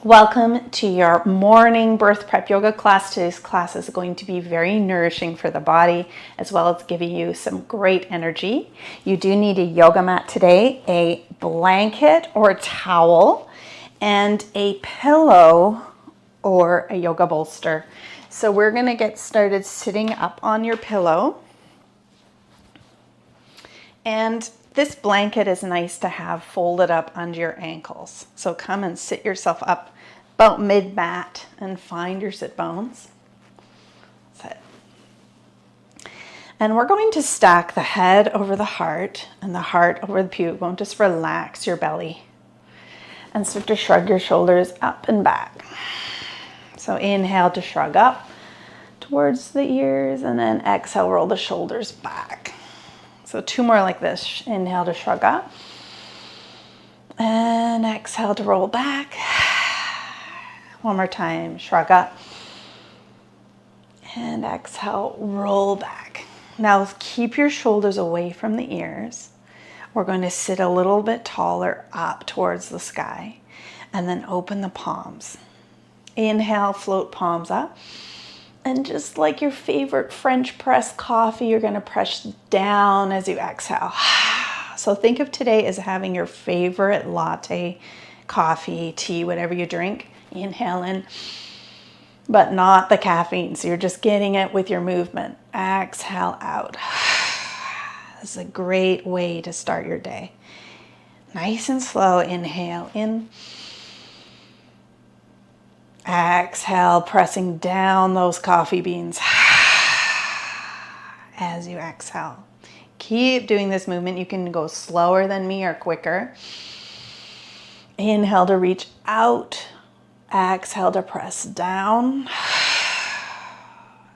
Welcome to your morning birth prep yoga class. Today's class is going to be very nourishing for the body, as well as giving you some great energy. You do need a yoga mat today, a blanket or a towel, and a pillow or a yoga bolster. So we're going to get started sitting up on your pillow. And this blanket is nice to have folded up under your ankles. So come and sit yourself up about mid-mat and find your sit bones. Sit. And we're going to stack the head over the heart and the heart over the pubesbone. Just relax your belly and start to shrug your shoulders up and back. So inhale to shrug up towards the ears, and then exhale, roll the shoulders back. So two more like this. Inhale to shrug up. And exhale to roll back. One more time, shrug up. And exhale, roll back. Now keep your shoulders away from the ears. We're going to sit a little bit taller up towards the sky. And then open the palms. Inhale, float palms up. And just like your favorite French press coffee, you're going to press down as you exhale. So think of today as having your favorite latte, coffee, tea, whatever you drink. Inhale in, but not the caffeine. So you're just getting it with your movement. Exhale out. This is a great way to start your day. Nice and slow. Inhale in. Exhale, pressing down those coffee beans as you exhale. Keep doing this movement. You can go slower than me or quicker. Inhale to reach out. Exhale to press down.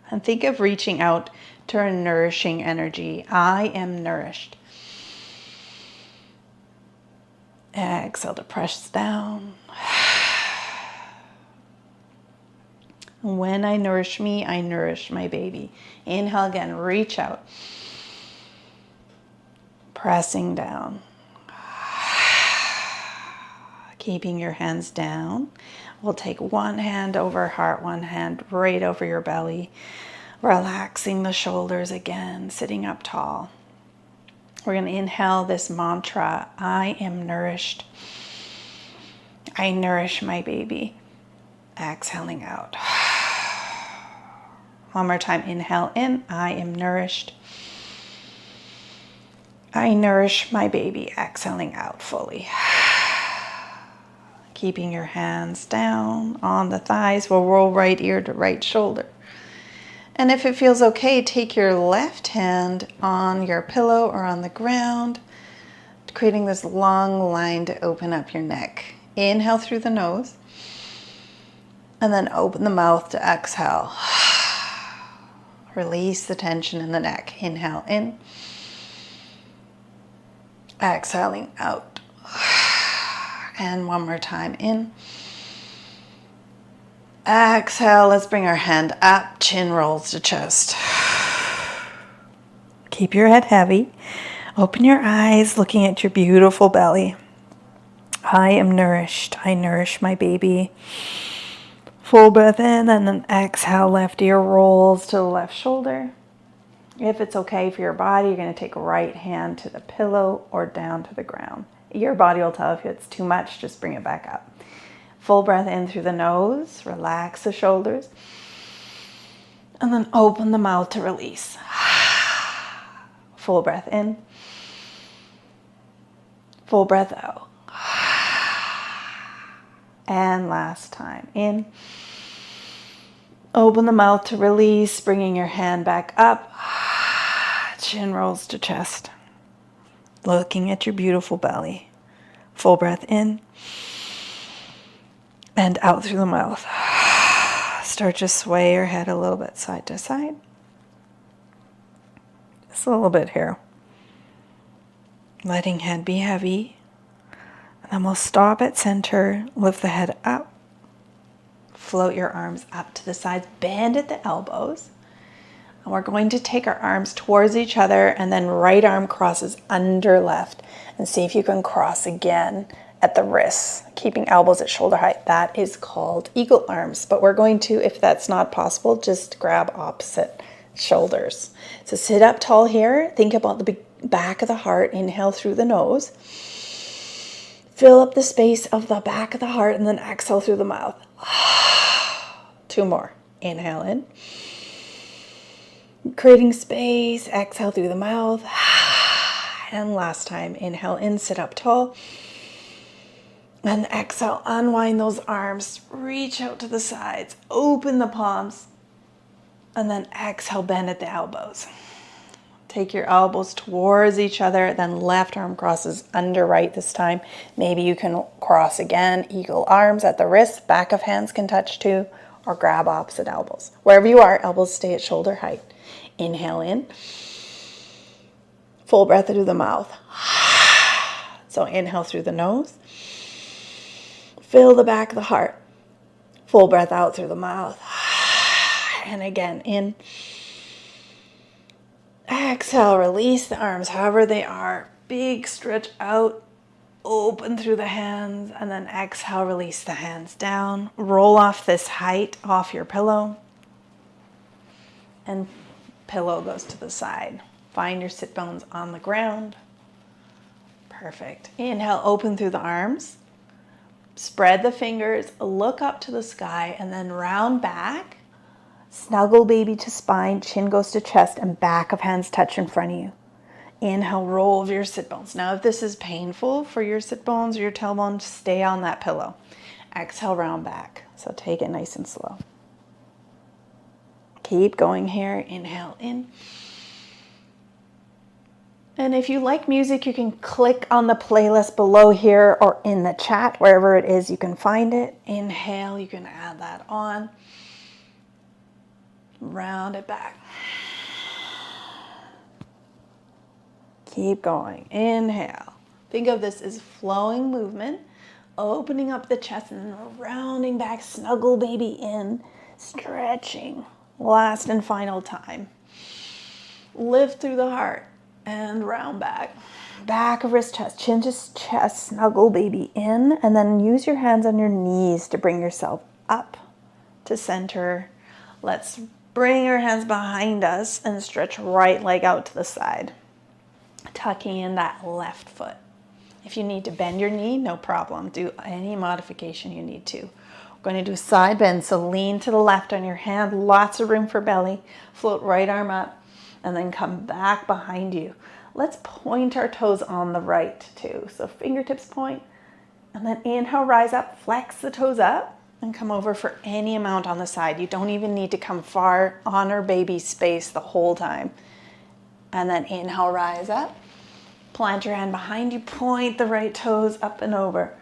And think of reaching out to a nourishing energy. I am nourished. Exhale to press down. When I nourish me, I nourish my baby. Inhale again, reach out. Pressing down. Keeping your hands down. We'll take one hand over heart, one hand right over your belly. Relaxing the shoulders again, sitting up tall. We're going to inhale this mantra, I am nourished. I nourish my baby. Exhaling out. One more time, inhale in, I am nourished. I nourish my baby. Exhaling out fully. Keeping your hands down on the thighs. We'll roll right ear to right shoulder. And if it feels okay, take your left hand on your pillow or on the ground, creating this long line to open up your neck. Inhale through the nose. And then open the mouth to exhale. Release the tension in the neck. Inhale in. Exhaling out. And one more time in. Exhale, let's bring our hand up. Chin rolls to chest. Keep your head heavy. Open your eyes, looking at your beautiful belly. I am nourished. I nourish my baby. Full breath in, and then exhale, left ear rolls to the left shoulder. If it's okay for your body, you're going to take right hand to the pillow or down to the ground. Your body will tell if it's too much, just bring it back up. Full breath in through the nose, relax the shoulders, and then open the mouth to release. Full breath in, full breath out. And last time, in. Open the mouth to release, bringing your hand back up. Chin rolls to chest. Looking at your beautiful belly. Full breath in. And out through the mouth. Start to sway your head a little bit side to side. Just a little bit here. Letting head be heavy. And then we'll stop at center. Lift the head up. Float your arms up to the sides. Bend at the elbows. And we're going to take our arms towards each other, and then right arm crosses under left. And see if you can cross again at the wrists, keeping elbows at shoulder height. That is called eagle arms. But we're going to, if that's not possible, just grab opposite shoulders. So sit up tall here. Think about the back of the heart. Inhale through the nose. Fill up the space of the back of the heart and then exhale through the mouth. 2 more. Inhale in. Creating space. Exhale through the mouth. And last time. Inhale in. Sit up tall. And exhale. Unwind those arms. Reach out to the sides. Open the palms. And then exhale. Bend at the elbows. Take your elbows towards each other, then left arm crosses under right this time. Maybe you can cross again, eagle arms at the wrists, back of hands can touch too, or grab opposite elbows. Wherever you are, elbows stay at shoulder height. Inhale in. Full breath through the mouth. So inhale through the nose. Fill the back of the heart. Full breath out through the mouth. And again, in. Exhale, release the arms however they are. Big stretch out, open through the hands, and then exhale, release the hands down. Roll off this height off your pillow. And pillow goes to the side. Find your sit bones on the ground. Perfect. Inhale, open through the arms. Spread the fingers, look up to the sky, and then round back. Snuggle baby to spine, chin goes to chest, and back of hands touch in front of you. Inhale, roll over your sit bones. Now, if this is painful for your sit bones or your tailbone, stay on that pillow. Exhale, round back. So take it nice and slow. Keep going here. Inhale in. And if you like music, you can click on the playlist below here or in the chat, wherever it is you can find it. Inhale, you can add that on. Round it back. Keep going. Inhale. Think of this as flowing movement, opening up the chest and then rounding back, snuggle baby in, stretching. Last and final time. Lift through the heart and round back. Back of wrist, chest, chin to chest, snuggle baby in, and then use your hands on your knees to bring yourself up to center. Let's bring your hands behind us and stretch right leg out to the side, tucking in that left foot. If you need to bend your knee, no problem. Do any modification you need to. We're going to do a side bend, so lean to the left on your hand, lots of room for belly. Float right arm up and then come back behind you. Let's point our toes on the right too. So fingertips point and then inhale, rise up, flex the toes up. And come over for any amount on the side. You don't even need to come far, honor baby space the whole time. And then inhale, rise up. Plant your hand behind you, point the right toes up and over.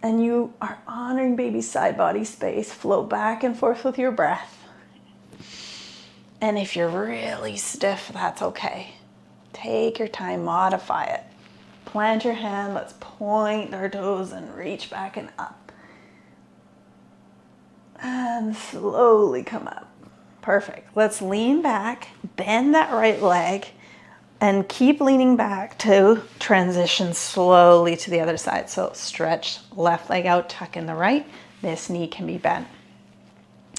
And you are honoring baby side body space. Float back and forth with your breath. And if you're really stiff, that's okay. Take your time, modify it. Plant your hand, let's point our toes and reach back and up. And slowly come up. Perfect. Let's lean back, bend that right leg, and keep leaning back to transition slowly to the other side. So stretch left leg out, tuck in the right. This knee can be bent.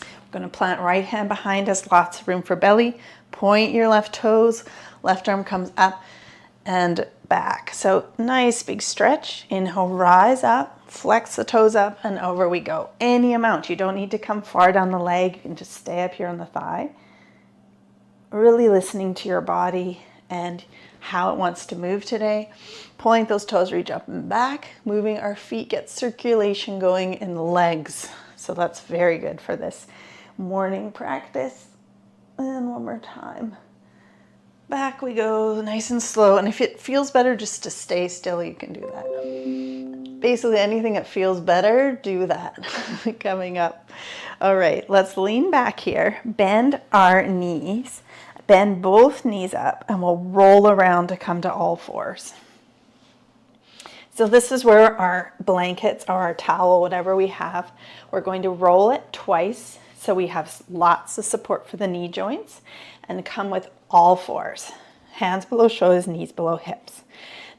We're going to plant right hand behind us, lots of room for belly. Point your left toes, left arm comes up and back. So nice big stretch. Inhale, rise up. Flex the toes up and over we go. Any amount. You don't need to come far down the leg. You can just stay up here on the thigh. Really listening to your body and how it wants to move today. Point those toes, reach up and back. Moving our feet, get circulation going in the legs. So that's very good for this morning practice. And one more time. Back we go, nice and slow. And if it feels better just to stay still, you can do that. Basically anything that feels better, do that. Coming up. All right, let's lean back here. Bend our knees. Bend both knees up and we'll roll around to come to all fours. So this is where our blankets or our towel, whatever we have, we're going to roll it twice so we have lots of support for the knee joints and come with all fours. Hands below shoulders, knees below hips.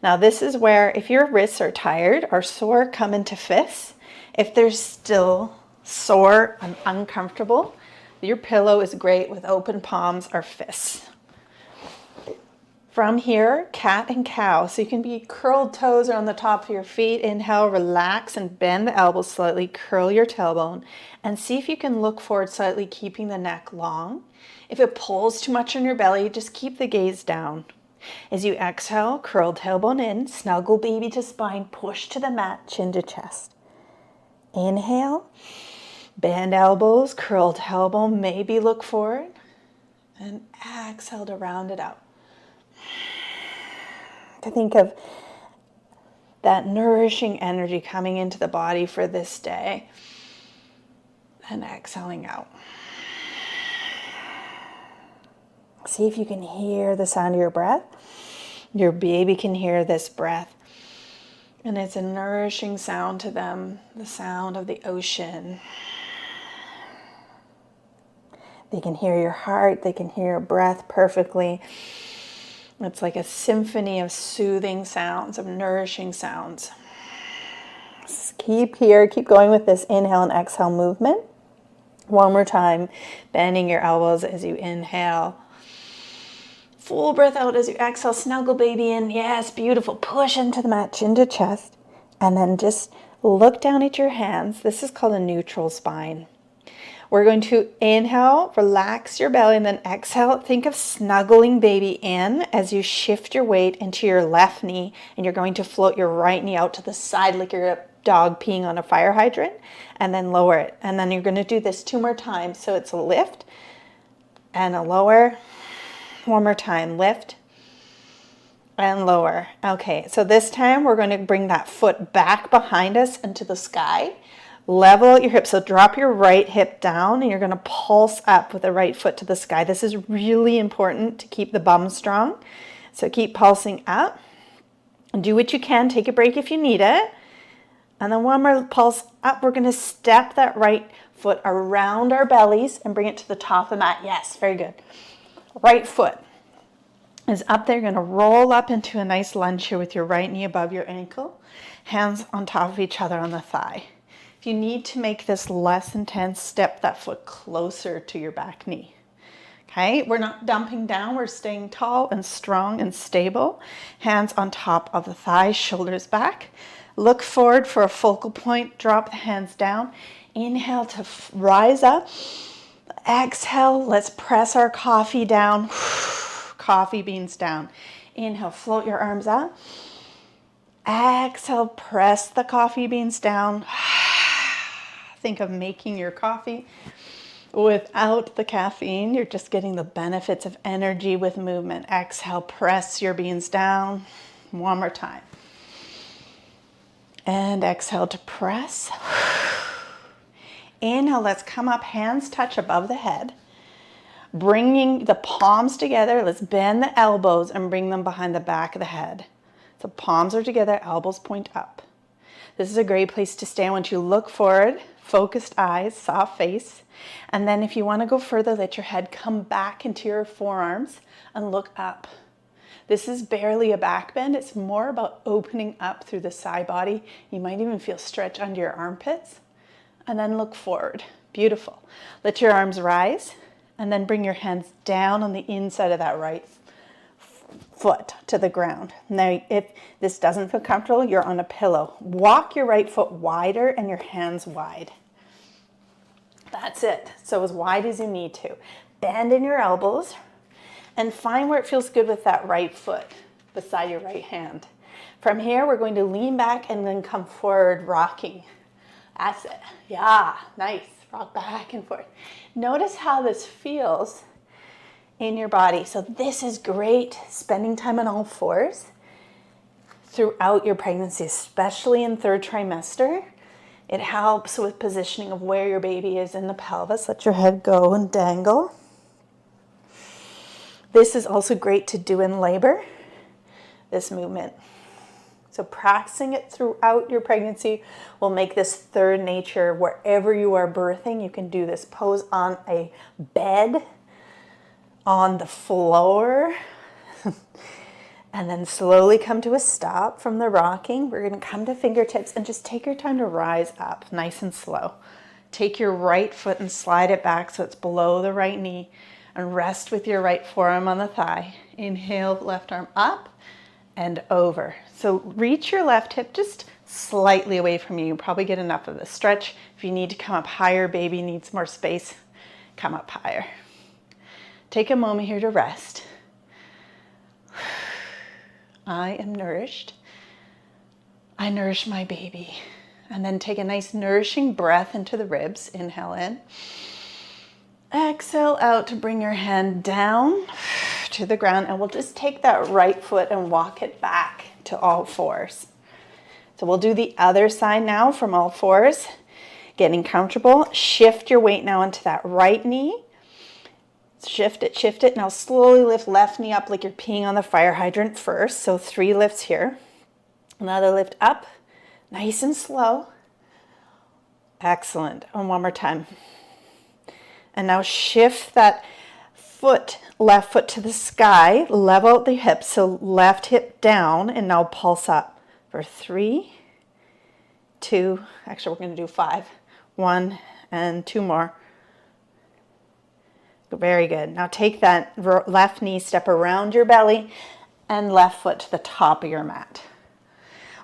Now this is where if your wrists are tired or sore, come into fists. If they're still sore and uncomfortable, your pillow is great with open palms or fists. From here, cat and cow. So you can be curled toes are on the top of your feet. Inhale, relax and bend the elbows slightly, curl your tailbone, and see if you can look forward slightly, keeping the neck long. If it pulls too much on your belly, just keep the gaze down. As you exhale, curl tailbone in, snuggle baby to spine, push to the mat, chin to chest. Inhale, bend elbows, curl tailbone, maybe look forward, and exhale to round it out. To think of that nourishing energy coming into the body for this day and exhaling out. See if you can hear the sound of your breath. Your baby can hear this breath. And it's a nourishing sound to them, the sound of the ocean. They can hear your heart, they can hear your breath perfectly. It's like a symphony of soothing sounds, of nourishing sounds. Just keep here, keep going with this inhale and exhale movement. One more time, bending your elbows as you inhale. Full breath out as you exhale, snuggle baby in. Yes, beautiful. Push into the mat, chin to chest. And then just look down at your hands. This is called a neutral spine. We're going to inhale, relax your belly, and then exhale. Think of snuggling baby in as you shift your weight into your left knee, and you're going to float your right knee out to the side like you're a dog peeing on a fire hydrant, and then lower it. And then you're going to do this 2 more times. So it's a lift and a lower. 1 more time, lift and lower. Okay, so this time we're going to bring that foot back behind us into the sky. Level your hips, so drop your right hip down and you're going to pulse up with the right foot to the sky. This is really important to keep the bum strong. So keep pulsing up. Do what you can, take a break if you need it. And then 1 more pulse up. We're going to step that right foot around our bellies and bring it to the top of the mat. Yes, very good. Right foot is up there. You're going to roll up into a nice lunge here with your right knee above your ankle. Hands on top of each other on the thigh. If you need to make this less intense, step that foot closer to your back knee. Okay, we're not dumping down, we're staying tall and strong and stable. Hands on top of the thighs, shoulders back. Look forward for a focal point, drop the hands down. Inhale to rise up. Exhale, let's press our coffee down. Coffee beans down. Inhale, float your arms up. Exhale, press the coffee beans down. Think of making your coffee without the caffeine. You're just getting the benefits of energy with movement. Exhale, press your beans down. 1 more time. And exhale to press. Inhale, let's come up, hands touch above the head. Bringing the palms together, let's bend the elbows and bring them behind the back of the head. So palms are together, elbows point up. This is a great place to stay. I want you to look forward, focused eyes, soft face. And then if you want to go further, let your head come back into your forearms and look up. This is barely a back bend. It's more about opening up through the side body. You might even feel stretch under your armpits. And then look forward. Beautiful. Let your arms rise and then bring your hands down on the inside of that right foot to the ground. Now, if this doesn't feel comfortable, you're on a pillow. Walk your right foot wider and your hands wide. That's it. So as wide as you need to. Bend in your elbows and find where it feels good with that right foot beside your right hand. From here, we're going to lean back and then come forward, rocking. That's it. Yeah, nice. Rock back and forth. Notice how this feels in your body. So this is great, spending time on all fours throughout your pregnancy, especially in 3rd trimester. It helps with positioning of where your baby is in the pelvis. Let your head go and dangle. This is also great to do in labor, this movement. So practicing it throughout your pregnancy will make this third nature. Wherever you are birthing, you can do this pose on a bed, on the floor. And then slowly come to a stop from the rocking. We're going to come to fingertips and just take your time to rise up nice and slow. Take your right foot and slide it back so it's below the right knee, and rest with your right forearm on the thigh. Inhale, left arm up and over. So reach your left hip just slightly away from you. You probably get enough of this stretch. If you need to come up higher, baby needs more space, come up higher. Take a moment here to rest. I am nourished. I nourish my baby. And then take a nice nourishing breath into the ribs. Inhale in. Exhale out to bring your hand down to the ground. And we'll just take that right foot and walk it back to all fours. So we'll do the other side now from all fours. Getting comfortable. Shift your weight now into that right knee. Shift it, shift it. Now slowly lift left knee up like you're peeing on the fire hydrant first. So 3 lifts here. Another lift up, nice and slow. Excellent. And one more time. And now shift that foot, left foot to the sky, level out the hips. So left hip down, and now pulse up for 3, 2, actually we're going to do 5. 1 and 2 more. Very good. Now take that left knee, step around your belly, and left foot to the top of your mat.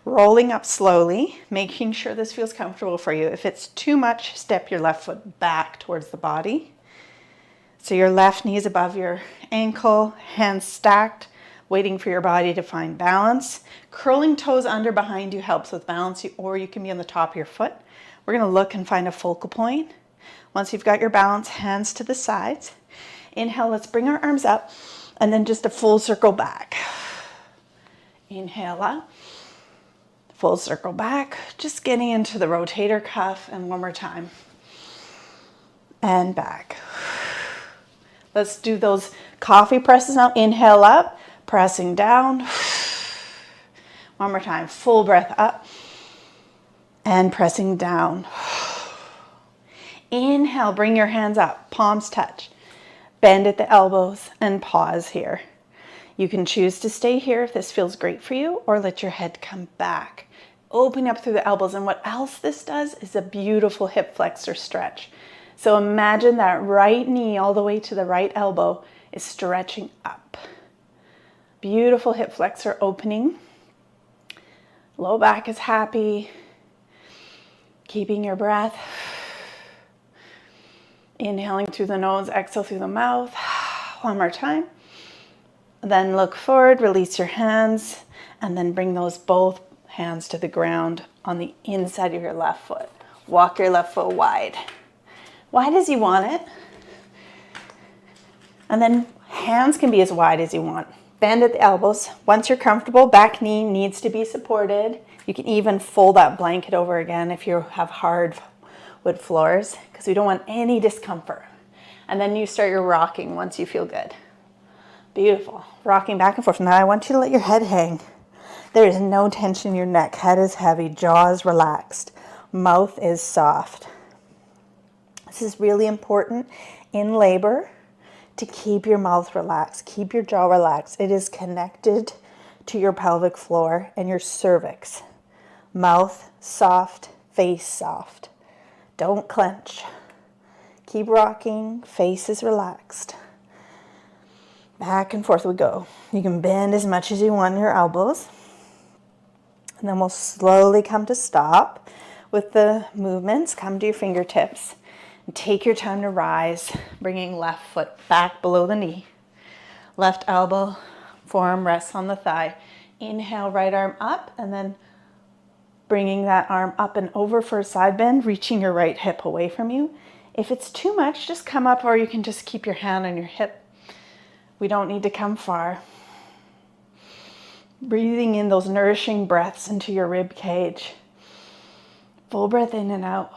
Rolling up slowly, making sure this feels comfortable for you. If it's too much, step your left foot back towards the body. So your left knee is above your ankle, hands stacked, waiting for your body to find balance. Curling toes under behind you helps with balance, or you can be on the top of your foot. We're going to look and find a focal point. Once you've got your balance, hands to the sides. Inhale, let's bring our arms up, and then just a full circle back. Inhale up, full circle back, just getting into the rotator cuff, and one more time. And back. Let's do those coffee presses now. Inhale up, pressing down. One more time, full breath up, and pressing down. Inhale, bring your hands up, palms touch. Bend at the elbows and pause here. You can choose to stay here if this feels great for you, or let your head come back. Open up through the elbows, and what else this does is a beautiful hip flexor stretch. So imagine that right knee all the way to the right elbow is stretching up. Beautiful hip flexor opening. Low back is happy. Keeping your breath. Inhaling through the nose, exhale through the mouth. One more time. Then look forward, release your hands, and then bring those both hands to the ground on the inside of your left foot. Walk your left foot wide. Wide as you want it. And then hands can be as wide as you want. Bend at the elbows. Once you're comfortable, back knee needs to be supported. You can even fold that blanket over again if you have hard wood floors, because we don't want any discomfort. And then you start your rocking once you feel good. Beautiful. Rocking back and forth. Now I want you to let your head hang. There is no tension in your neck. Head is heavy. Jaw is relaxed. Mouth is soft. This is really important in labor, to keep your mouth relaxed. Keep your jaw relaxed. It is connected to your pelvic floor and your cervix. Mouth soft, face soft. Don't clench. Keep rocking. Face is relaxed. Back and forth we go. You can bend as much as you want your elbows. And then we'll slowly come to stop with the movements. Come to your fingertips. And take your time to rise, bringing left foot back below the knee. Left elbow, forearm rests on the thigh. Inhale, right arm up, and then bringing that arm up and over for a side bend, reaching your right hip away from you. If it's too much, just come up, or you can just keep your hand on your hip. We don't need to come far. Breathing in those nourishing breaths into your rib cage. Full breath in and out.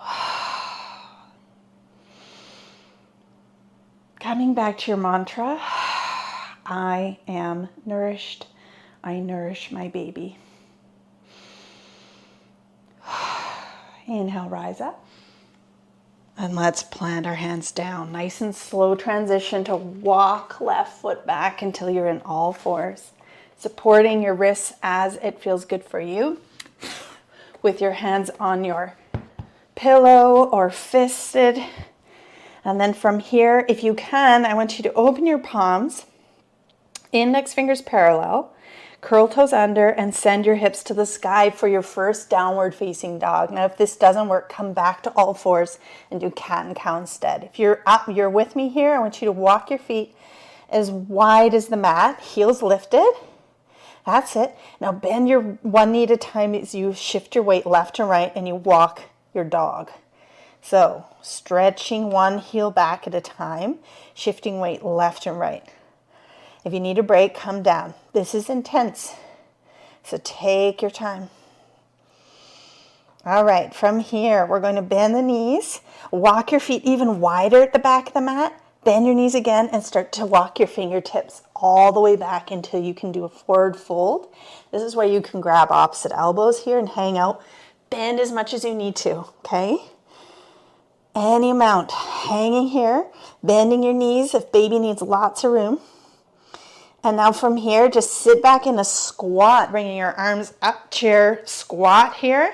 Coming back to your mantra, I am nourished. I nourish my baby. Inhale, rise up. And let's plant our hands down. Nice and slow transition to walk left foot back until you're in all fours. Supporting your wrists as it feels good for you, with your hands on your pillow or fisted. And then from here, if you can, I want you to open your palms, index fingers parallel, curl toes under, and send your hips to the sky for your first downward facing dog. Now, if this doesn't work, come back to all fours and do cat and cow instead. If you're up, you're with me here, I want you to walk your feet as wide as the mat, heels lifted. That's it. Now bend your one knee at a time as you shift your weight left and right and you walk your dog. So stretching one heel back at a time, shifting weight left and right. If you need a break, come down. This is intense, so take your time. All right, from here, we're going to bend the knees, walk your feet even wider at the back of the mat, bend your knees again, and start to walk your fingertips all the way back until you can do a forward fold. This is where you can grab opposite elbows here and hang out. Bend as much as you need to, okay? Any amount. Hanging here, bending your knees if baby needs lots of room. And now from here, just sit back in a squat, bringing your arms up, chair squat here.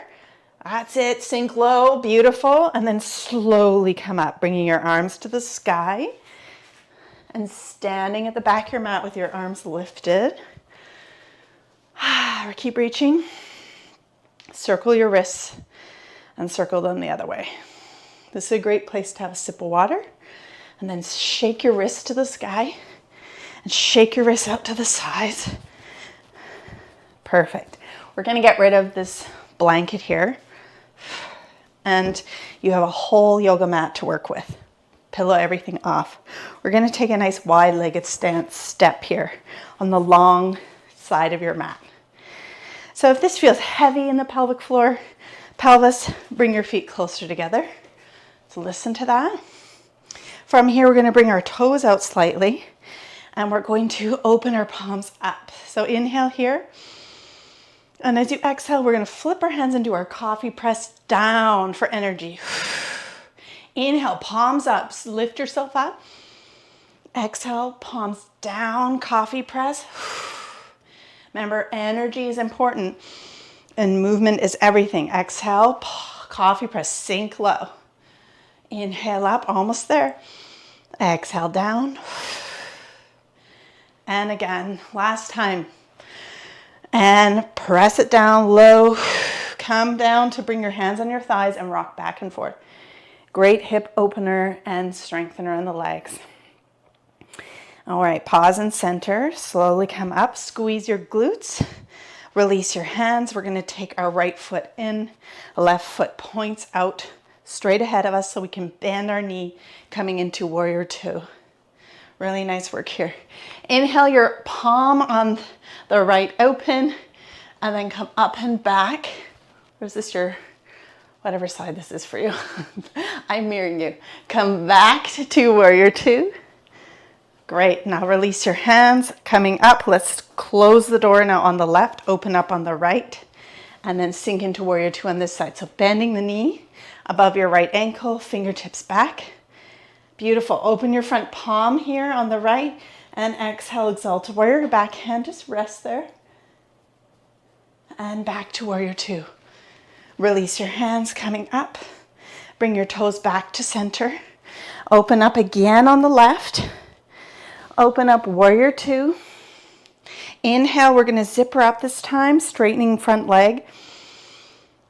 That's it, sink low, beautiful. And then slowly come up, bringing your arms to the sky and standing at the back of your mat with your arms lifted. Keep reaching. Circle your wrists and circle them the other way. This is a great place to have a sip of water. And then shake your wrists to the sky. And shake your wrists out to the sides. Perfect. We're going to get rid of this blanket here. And you have a whole yoga mat to work with. Pillow everything off. We're going to take a nice wide-legged step here on the long side of your mat. So if this feels heavy in the pelvic floor, pelvis, bring your feet closer together. So listen to that. From here, we're going to bring our toes out slightly. And we're going to open our palms up. So inhale here. And as you exhale, we're going to flip our hands and do our coffee press down for energy. Inhale, palms up. Lift yourself up. Exhale, palms down, coffee press. Remember, energy is important and movement is everything. Exhale, coffee press, sink low. Inhale up, almost there. Exhale down. And again, last time. And press it down low. Come down to bring your hands on your thighs and rock back and forth. Great hip opener and strengthener in the legs. All right, pause and center. Slowly come up. Squeeze your glutes. Release your hands. We're going to take our right foot in. Left foot points out straight ahead of us so we can bend our knee coming into warrior two. Really nice work here. Inhale your palm on the right open and then come up and back. Or is this your, whatever side this is for you? I'm mirroring you. Come back to warrior two. Great. Now release your hands. Coming up, let's close the door now on the left, open up on the right, and then sink into warrior two on this side. So bending the knee above your right ankle, fingertips back. Beautiful. Open your front palm here on the right and exhale, exalt to warrior. Back hand, just rest there. And back to warrior two. Release your hands coming up. Bring your toes back to center. Open up again on the left. Open up warrior two. Inhale, we're going to zipper up this time, straightening front leg.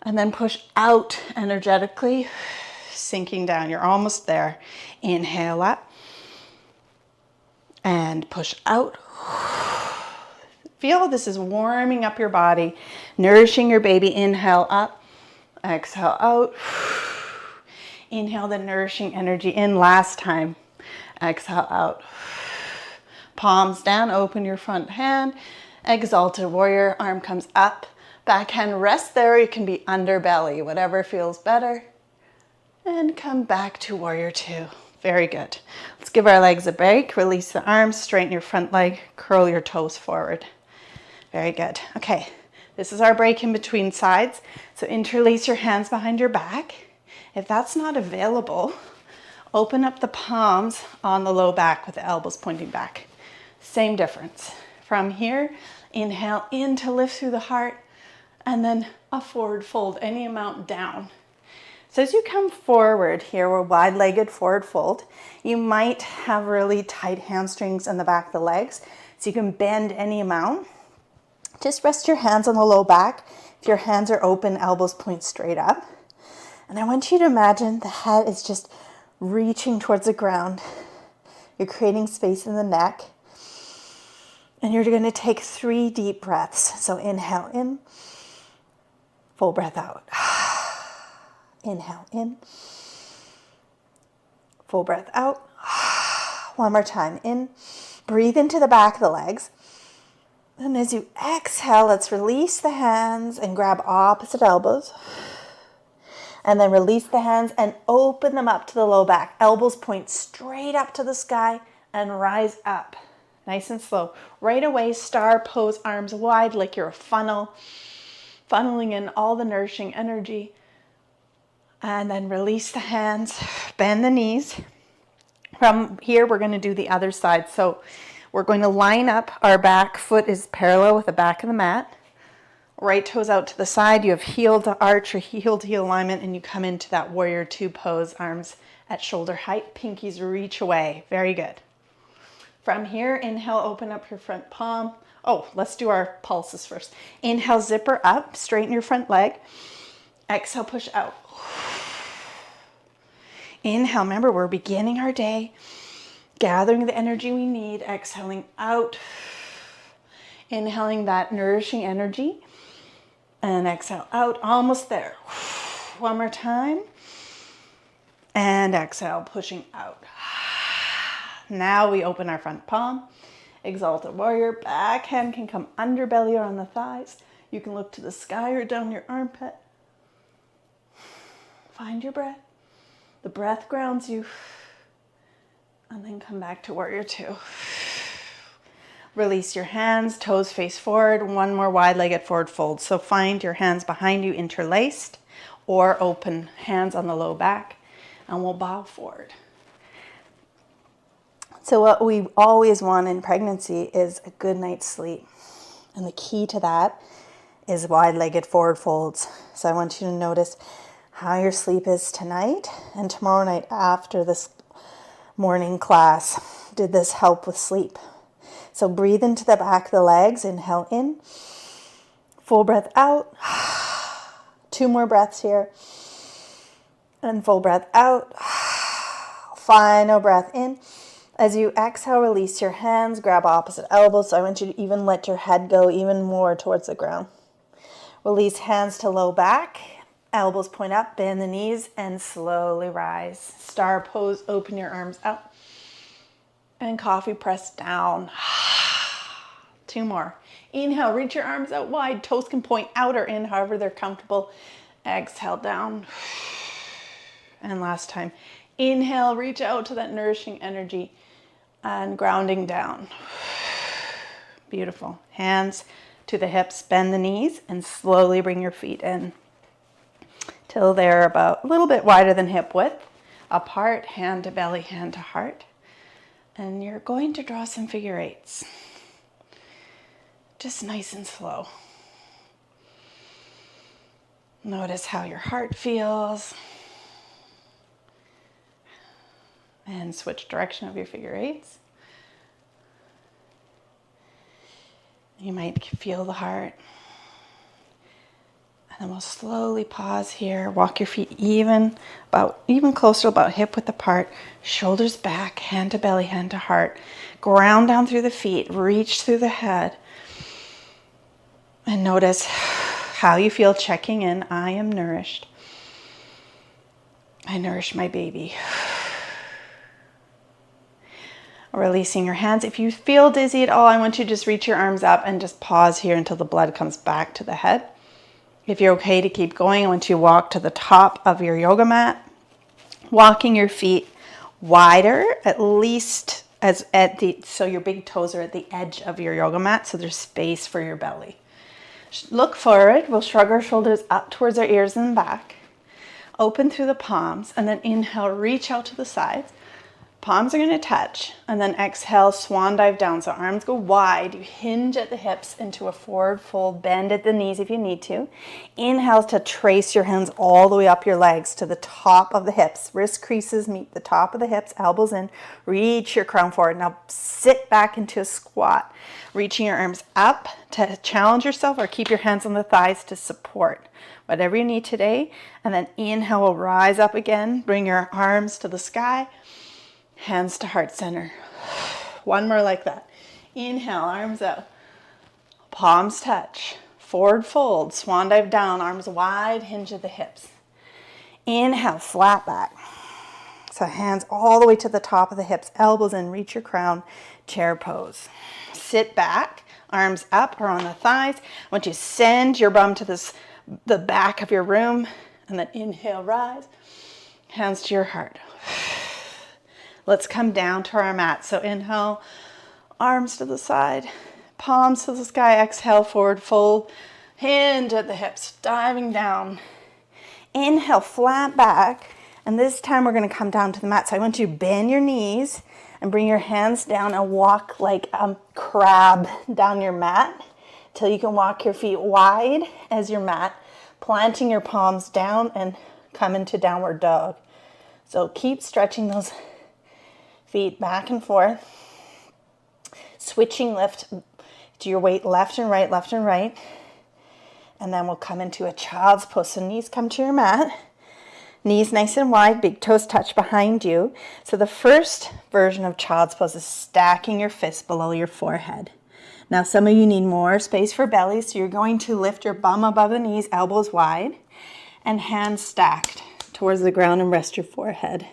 And then push out energetically, sinking down. You're almost there. Inhale up and push out. Feel this is warming up your body, nourishing your baby. Inhale up, exhale out. Inhale the nourishing energy in last time. Exhale out. Palms down, open your front hand. Exalted warrior, arm comes up. Back hand rests there. You can be underbelly, whatever feels better. And come back to warrior two. Very good. Let's give our legs a break. Release the arms, straighten your front leg, curl your toes forward. Very good. Okay, this is our break in between sides. So interlace your hands behind your back. If that's not available, open up the palms on the low back with the elbows pointing back. Same difference. From here, Inhale in to lift through the heart, and then a forward fold, any amount down. So as you come forward here, we're wide-legged forward fold. You might have really tight hamstrings in the back of the legs, so you can bend any amount. Just rest your hands on the low back. If your hands are open, elbows point straight up. And I want you to imagine the head is just reaching towards the ground. You're creating space in the neck. And you're going to take 3 deep breaths. So inhale in, full breath out. Inhale in, full breath out. One more time, in. Breathe into the back of the legs. And as you exhale, let's release the hands and grab opposite elbows. And then release the hands and open them up to the low back. Elbows point straight up to the sky and rise up. Nice and slow. Right away, star pose, arms wide like you're a funnel, funneling in all the nourishing energy. And then release the hands, bend the knees. From here, we're going to do the other side. So we're going to line up. Our back foot is parallel with the back of the mat. Right toes out to the side. You have heel to arch or heel to heel alignment, and you come into that warrior 2 pose, arms at shoulder height, pinkies reach away. Very good. From here, inhale, open up your front palm. Oh, let's do our pulses first. Inhale, zipper up, straighten your front leg. Exhale, push out. Inhale, remember we're beginning our day, gathering the energy we need, exhaling out. Inhaling that nourishing energy, and exhale out, almost there. One more time. And exhale, pushing out. Now we open our front palm, exalted warrior, back hand can come under belly or on the thighs. You can look to the sky or down your armpit. Find your breath. The breath grounds you. And then come back to warrior 2. Release your hands, toes face forward, one more wide-legged forward fold. So find your hands behind you interlaced or open, hands on the low back, and we'll bow forward. So what we always want in pregnancy is a good night's sleep. And the key to that is wide-legged forward folds. So I want you to notice how your sleep is tonight and tomorrow night after this morning class. Did this help with sleep? So breathe into the back of the legs, inhale in, full breath out. 2 more breaths here. And full breath out. Final breath in. As you exhale, release your hands, grab opposite elbows. So I want you to even let your head go even more towards the ground. Release hands to low back, elbows point up, bend the knees, and slowly rise. Star pose, open your arms out. And coffee press down. 2 more. Inhale, reach your arms out wide. Toes can point out or in, however they're comfortable. Exhale down. And last time. Inhale, reach out to that nourishing energy and grounding down. Beautiful. Hands to the hips, bend the knees, and slowly bring your feet in till they're about a little bit wider than hip width. Apart, hand to belly, hand to heart. And you're going to draw some figure 8s. Just nice and slow. Notice how your heart feels. And switch direction of your figure 8s. You might feel the heart. And then we'll slowly pause here. Walk your feet even closer, about hip width apart. Shoulders back, hand to belly, hand to heart. Ground down through the feet, reach through the head. And notice how you feel checking in. I am nourished. I nourish my baby. Releasing your hands. If you feel dizzy at all, I want you to just reach your arms up and just pause here until the blood comes back to the head. If you're okay to keep going, I want you to walk to the top of your yoga mat, walking your feet wider, at least so your big toes are at the edge of your yoga mat, so there's space for your belly. Look forward. We'll shrug our shoulders up towards our ears and back. Open through the palms, and then inhale, reach out to the sides. Palms are going to touch, and then exhale, swan dive down. So arms go wide. You hinge at the hips into a forward fold, bend at the knees if you need to. Inhale to trace your hands all the way up your legs to the top of the hips. Wrist creases meet the top of the hips, elbows in. Reach your crown forward. Now sit back into a squat, reaching your arms up to challenge yourself, or keep your hands on the thighs to support. Whatever you need today. And then inhale, we'll rise up again. Bring your arms to the sky. Hands to heart center. One more like that. Inhale, arms out. Palms touch. Forward fold. Swan dive down. Arms wide. Hinge at the hips. Inhale, flat back. So hands all the way to the top of the hips. Elbows in. Reach your crown. Chair pose. Sit back. Arms up or on the thighs. I want you to send your bum to the back of your room. And then inhale, rise. Hands to your heart. Let's come down to our mat. So inhale, arms to the side, palms to the sky. Exhale, forward fold, hinge at the hips, diving down. Inhale, flat back. And this time we're going to come down to the mat. So I want you to bend your knees and bring your hands down and walk like a crab down your mat till you can walk your feet wide as your mat, planting your palms down and come into downward dog. So keep stretching those feet back and forth, switching lift to your weight left and right, and then we'll come into a child's pose. So knees come to your mat, knees nice and wide, big toes touch behind you. So the first version of child's pose is stacking your fists below your forehead. Now some of you need more space for belly, so you're going to lift your bum above the knees, elbows wide, and hands stacked towards the ground and rest your forehead.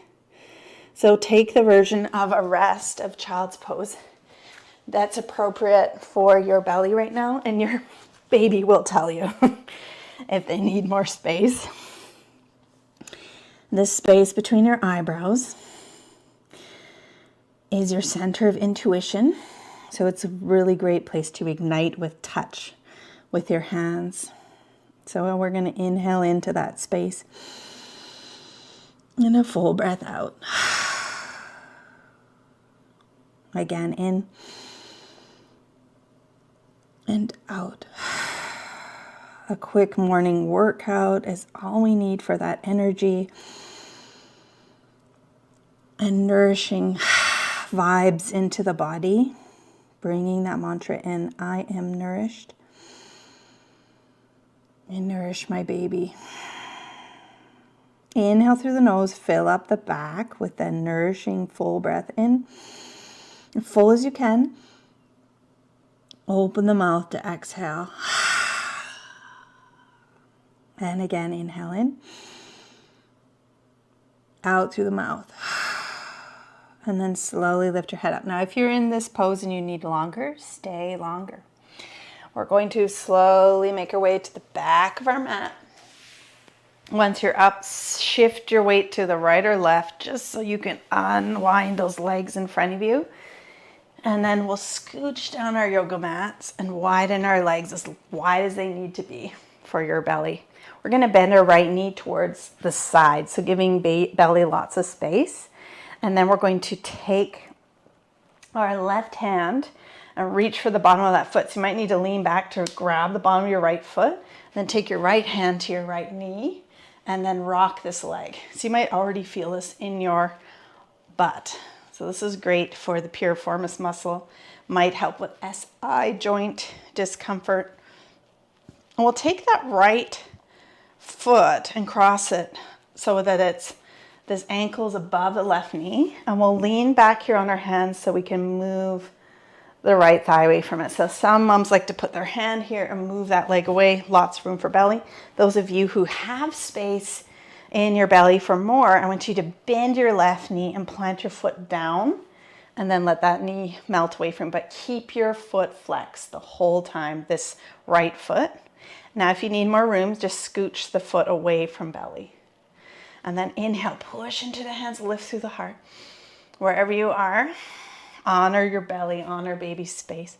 So take the version of a rest of child's pose that's appropriate for your belly right now, and your baby will tell you if they need more space. This space between your eyebrows is your center of intuition. So it's a really great place to ignite with touch with your hands. So we're going to inhale into that space and a full breath out. Again, in and out. A quick morning workout is all we need for that energy and nourishing vibes into the body. Bringing that mantra in, I am nourished. And nourish my baby. Inhale through the nose, fill up the back with that nourishing full breath in. As full as you can. Open the mouth to exhale. And again, inhale in. Out through the mouth. And then slowly lift your head up. Now, if you're in this pose and you need longer, stay longer. We're going to slowly make our way to the back of our mat. Once you're up, shift your weight to the right or left, just so you can unwind those legs in front of you. And then we'll scooch down our yoga mats and widen our legs as wide as they need to be for your belly. We're going to bend our right knee towards the side, so giving belly lots of space. And then we're going to take our left hand and reach for the bottom of that foot. So you might need to lean back to grab the bottom of your right foot. Then take your right hand to your right knee and then rock this leg. So you might already feel this in your butt. So this is great for the piriformis muscle. Might help with SI joint discomfort. And we'll take that right foot and cross it so that this ankle is above the left knee. And we'll lean back here on our hands so we can move the right thigh away from it. So some moms like to put their hand here and move that leg away. Lots of room for belly. Those of you who have space in your belly for more, I want you to bend your left knee and plant your foot down and then let that knee melt away from it. But keep your foot flexed the whole time, this right foot. Now, if you need more room, just scooch the foot away from belly. And then inhale, push into the hands, lift through the heart. Wherever you are, honor your belly, honor baby space.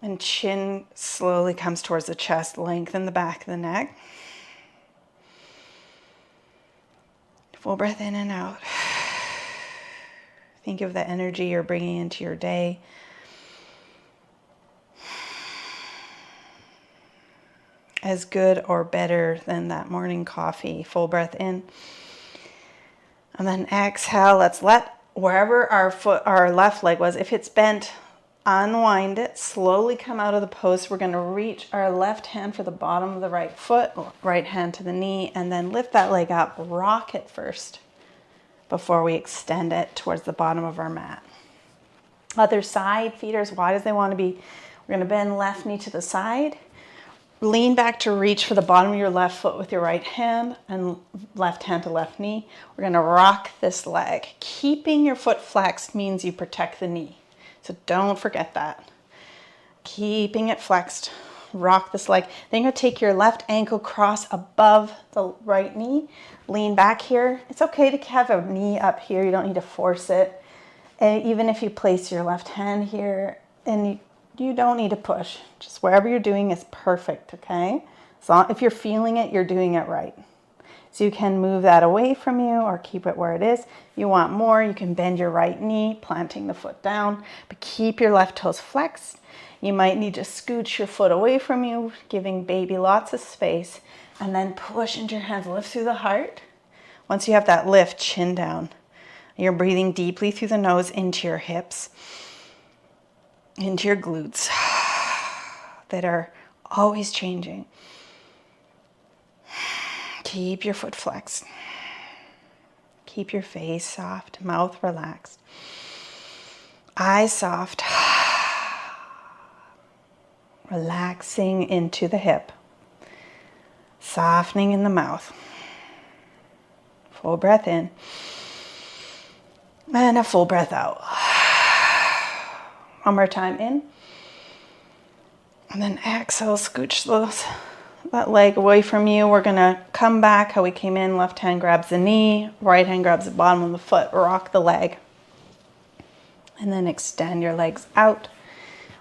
And chin slowly comes towards the chest, lengthen the back of the neck. Full breath in and out. Think of the energy you're bringing into your day. As good or better than that morning coffee. Full breath in. And then exhale. Let's let wherever our left leg was, if it's bent, unwind it. Slowly come out of the pose. We're going to reach our left hand for the bottom of the right foot, right hand to the knee, and then lift that leg up. Rock it first before we extend it towards the bottom of our mat. Other side, feet are as wide as they want to be. We're going to bend left knee to the side. Lean back to reach for the bottom of your left foot with your right hand and left hand to left knee. We're going to rock this leg. Keeping your foot flexed means you protect the knee. So don't forget that. Keeping it flexed. Rock this leg. Then you're going to take your left ankle cross above the right knee. Lean back here. It's okay to have a knee up here. You don't need to force it. And even if you place your left hand here, and you don't need to push. Just wherever you're doing is perfect, okay? So if you're feeling it, you're doing it right. So you can move that away from you or keep it where it is. If you want more, you can bend your right knee, planting the foot down, but keep your left toes flexed. You might need to scooch your foot away from you, giving baby lots of space, and then push into your hands, lift through the heart. Once you have that lift, chin down. You're breathing deeply through the nose into your hips, into your glutes that are always changing. Keep your foot flexed. Keep your face soft, mouth relaxed. Eyes soft. Relaxing into the hip. Softening in the mouth. Full breath in. And a full breath out. One more time in. And then exhale, scooch that leg away from you. We're going to come back how we came in. Left hand grabs the knee. Right hand grabs the bottom of the foot. Rock the leg. And then extend your legs out.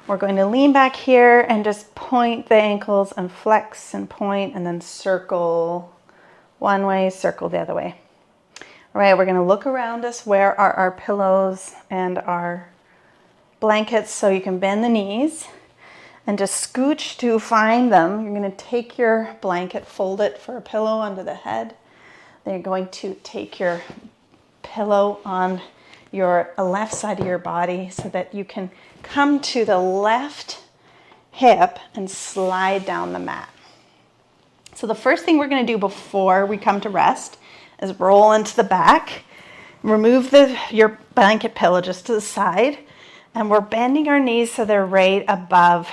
We're going to lean back here and just point the ankles and flex and point and then circle one way, circle the other way. All right, we're going to look around us. Where are our pillows and our blankets? So you can bend the knees and just scooch to find them. You're going to take your blanket, fold it for a pillow under the head. Then you're going to take your pillow on your left side of your body so that you can come to the left hip and slide down the mat. So the first thing we're going to do before we come to rest is roll into the back. Remove your blanket pillow just to the side. And we're bending our knees so they're right above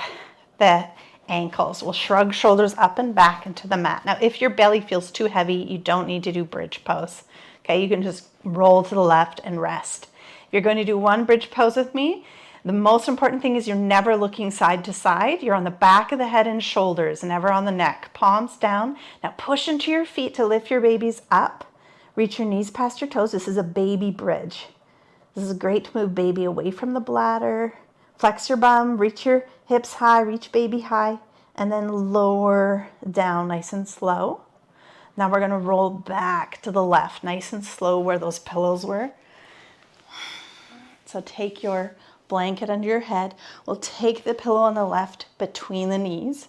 the ankles. We'll shrug shoulders up and back into the mat. Now, if your belly feels too heavy, you don't need to do bridge pose. Okay, you can just roll to the left and rest. If you're going to do one bridge pose with me, the most important thing is you're never looking side to side. You're on the back of the head and shoulders, never on the neck. Palms down. Now push into your feet to lift your babies up. Reach your knees past your toes. This is a baby bridge. This is great to move baby away from the bladder. Flex your bum, reach your hips high, reach baby high, and then lower down nice and slow. Now we're going to roll back to the left, nice and slow where those pillows were. So take your blanket under your head. We'll take the pillow on the left between the knees.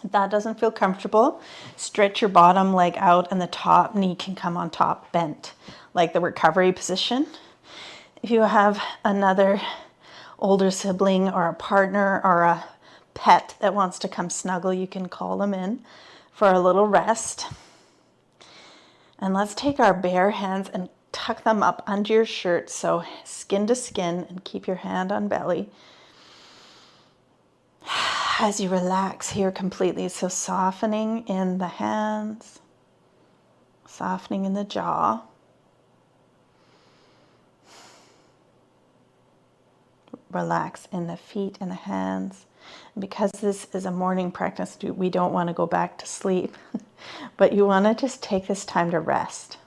If that doesn't feel comfortable, stretch your bottom leg out and the top knee can come on top, bent, like the recovery position. If you have another older sibling or a partner or a pet that wants to come snuggle, you can call them in for a little rest. And let's take our bare hands and tuck them up under your shirt, so skin to skin, and keep your hand on belly as you relax here completely. So softening in the hands, softening in the jaw. Relax in the feet and the hands. And because this is a morning practice, we don't want to go back to sleep, but you want to just take this time to rest.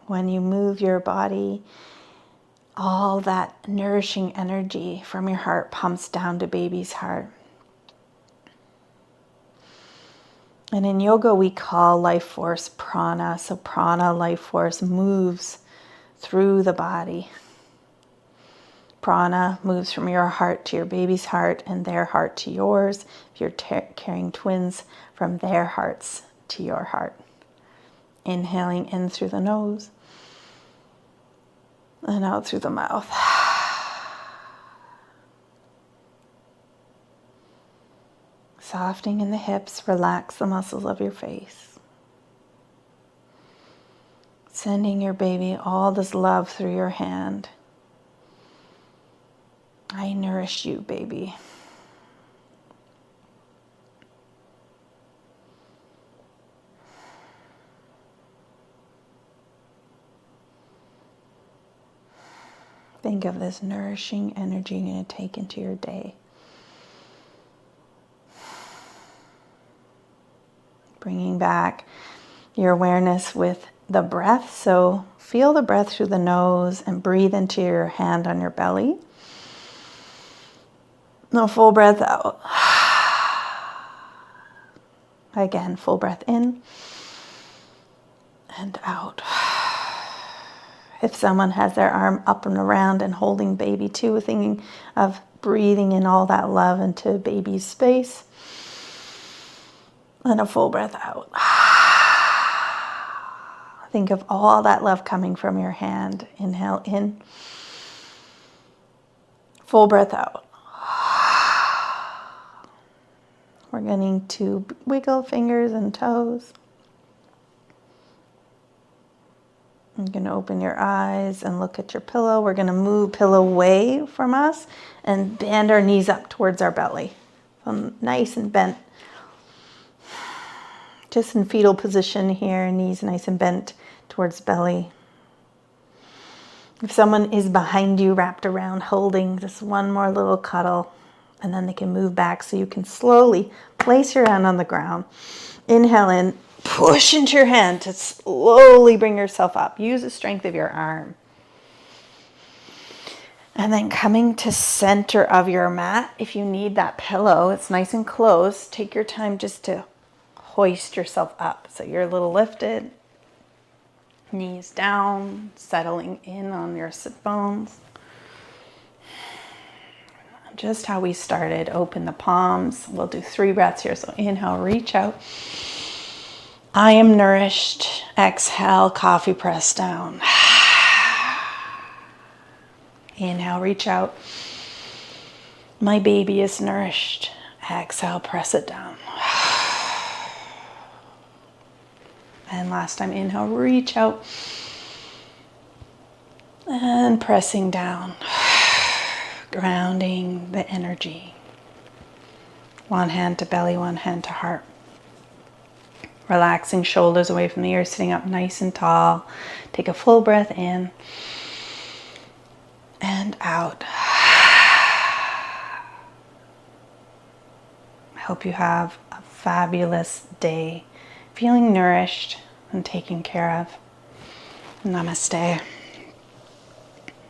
When you move your body, all that nourishing energy from your heart pumps down to baby's heart. And in yoga, we call life force prana. So prana, life force, moves through the body. Prana moves from your heart to your baby's heart and their heart to yours. If you're carrying twins, from their hearts to your heart. Inhaling in through the nose and out through the mouth. Softening in the hips, relax the muscles of your face. Sending your baby all this love through your hand. I nourish you, baby. Think of this nourishing energy you're going to take into your day. Bringing back your awareness with the breath. So feel the breath through the nose and breathe into your hand on your belly. No, full breath out. Again, full breath in and out. If someone has their arm up and around and holding baby too, thinking of breathing in all that love into baby's space. And a full breath out. Think of all that love coming from your hand. Inhale in. Full breath out. We're going to wiggle fingers and toes. You're going to open your eyes and look at your pillow. We're going to move pillow away from us and bend our knees up towards our belly. So nice and bent. Just in fetal position here, knees nice and bent towards belly. If someone is behind you, wrapped around, holding, just one more little cuddle, and then they can move back so you can slowly place your hand on the ground. Inhale in. Push into your hand to slowly bring yourself up. Use the strength of your arm. And then coming to center of your mat, if you need that pillow, it's nice and close. Take your time just to hoist yourself up. So you're a little lifted, knees down, settling in on your sit bones. Just how we started, open the palms. We'll do 3 breaths here. So inhale, reach out. I am nourished. Exhale, coffee press down. Inhale, reach out. My baby is nourished. Exhale, press it down. And last time, inhale, reach out. And pressing down. Grounding the energy. One hand to belly, one hand to heart. Relaxing shoulders away from the ears, sitting up nice and tall. Take a full breath in and out. I hope you have a fabulous day, feeling nourished and taken care of. Namaste.